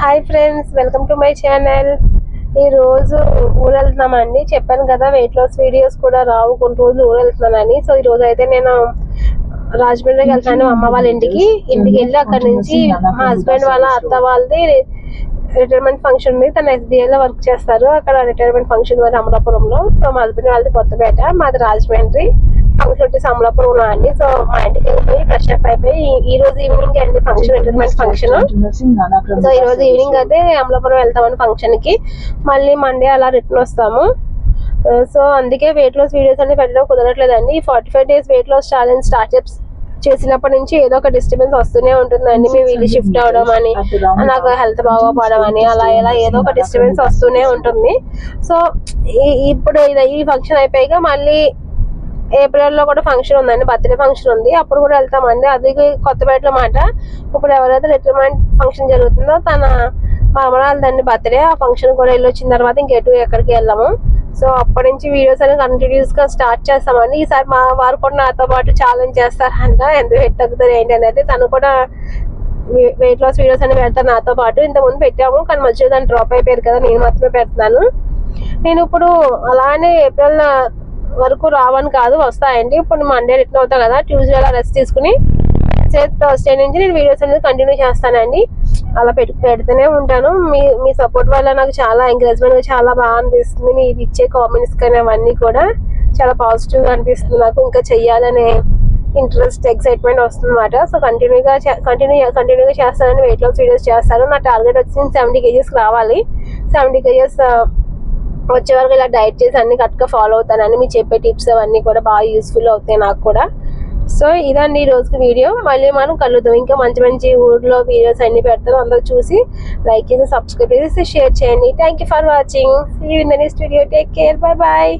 Hi friends, welcome to my channel. ఈరోజు ఊరు వెళ్తున్నామండి. చెప్పాను కదా వెయిట్ లాస్ వీడియోస్ కూడా రావు, కొన్ని రోజులు ఊరు వెళ్తున్నానని. సో ఈ రోజు అయితే నేను రాజమండ్రికి వెళ్తాను, అమ్మ వాళ్ళ ఇంటికి వెళ్ళి అక్కడ నుంచి మా హస్బెండ్ వాళ్ళ అత్త వాళ్ళది రిటైర్మెంట్ ఫంక్షన్ ఉంది. తను SBI లో వర్క్ చేస్తారు. అక్కడ రిటైర్మెంట్ ఫంక్షన్ ఉంది అమలాపురంలో. సో మా హస్బెండ్ వాళ్ళది కొత్తపేట, మాది రాజమండ్రి. ఫంక్షన్ వచ్చేసి అమలాపురంలో అండి. సో మా ఇంటికి వెళ్ళిపోయి ఫ్రెష్ అప్ అయిపోయి ఈ రోజు ఈవినింగ్ అండి ఫంక్షన్, రిటైర్మెంట్ ఫంక్షన్. సో ఈ రోజు ఈవినింగ్ అయితే అమలాపురం వెళ్తామని ఫంక్షన్ కి, మళ్ళీ మండే అలా రిటర్న్ వస్తాము. సో అందుకే వెయిట్ లాస్ వీడియోస్ అన్ని పెట్టడం కుదరట్లేదండి. 45 days weight loss challenge start చేసినప్పటి నుంచి ఏదో ఒక డిస్టర్బెన్స్ వస్తూనే ఉంటుందండి. మేము వీళ్ళు షిఫ్ట్ అవడం అని, నాకు హెల్త్ బాగోపోవడం అని, అలా ఇలా ఏదో ఒక డిస్టర్బెన్స్ వస్తూనే ఉంటుంది. సో ఇప్పుడు ఈ ఫంక్షన్ అయిపోయాక మళ్ళీ ఏప్రిల్ లో కూడా ఫంక్షన్ ఉందండి, బర్త్డే ఫంక్షన్ ఉంది. అప్పుడు కూడా వెళ్తామండి. అది కొత్తపేటలో మాట. ఇప్పుడు ఎవరైతే రిటైర్మెంట్ ఫంక్షన్ జరుగుతుందో తన మనవరాలదండి బర్త్డే. ఆ ఫంక్షన్ కూడా వెళ్ళి వచ్చిన తర్వాత ఎక్కడికి వెళ్ళాము. సో అప్పటి నుంచి వీడియోస్ అనేది కంటిన్యూస్ గా స్టార్ట్ చేస్తామండి. ఈసారి మా వారు కూడా నాతో పాటు ఛాలెంజ్ చేస్తారంట, ఎంత వెయిట్ తగ్గుతుంది ఏంటి అనేది. తను కూడా వెయిట్ లాస్ వీడియోస్ అని పెడతాను నాతో పాటు. ఇంతకుముందు పెట్టాము, కానీ మధ్యలో దాన్ని డ్రాప్ అయిపోయారు కదా, నేను మాత్రమే పెడుతున్నాను. నేను ఇప్పుడు అలానే ఏప్రిల్ వరకు రావని కాదు, వస్తాయండి. ఇప్పుడు మండే రిటర్న్ అవుతా కదా, ట్యూస్డే అలా రెస్ట్ తీసుకుని థర్స్డే నుంచి నేను వీడియోస్ అనేది కంటిన్యూ చేస్తానండి. అలా పెడుతూనే ఉంటాను. మీ సపోర్ట్ వల్ల నాకు చాలా ఎంకరేజ్మెంట్, చాలా బాగా అనిపిస్తుంది. మీరు ఇచ్చే కామెంట్స్ కానీ అవన్నీ కూడా చాలా పాజిటివ్ గా అనిపిస్తుంది నాకు. ఇంకా చెయ్యాలనే ఇంట్రెస్ట్, ఎక్సైట్మెంట్ వస్తుంది అన్నమాట. సో కంటిన్యూగా చేస్తానని, వెయిట్ లాస్ వీడియోస్ చేస్తాను. నా టార్గెట్ వచ్చి 70 kgs రావాలి. 70 kgs వచ్చే వరకు ఇలా డైట్ చేసి అన్ని కరెక్ట్గా ఫాలో అవుతానని మీరు చెప్పే టిప్స్ అవన్నీ కూడా బాగా యూస్ఫుల్ అవుతాయి నాకు కూడా. సో ఇదండి ఈ రోజుకి వీడియో. మళ్ళీ మనం కలుద్దాం. ఇంకా మంచి మంచి ఊర్లో వీడియోస్ అన్ని పెడతాను. అందరూ చూసి లైక్ చేసి, సబ్స్క్రైబ్ చేసి, షేర్ చేయండి. Thank you for watching. See you in the next video. Take care. Bye bye.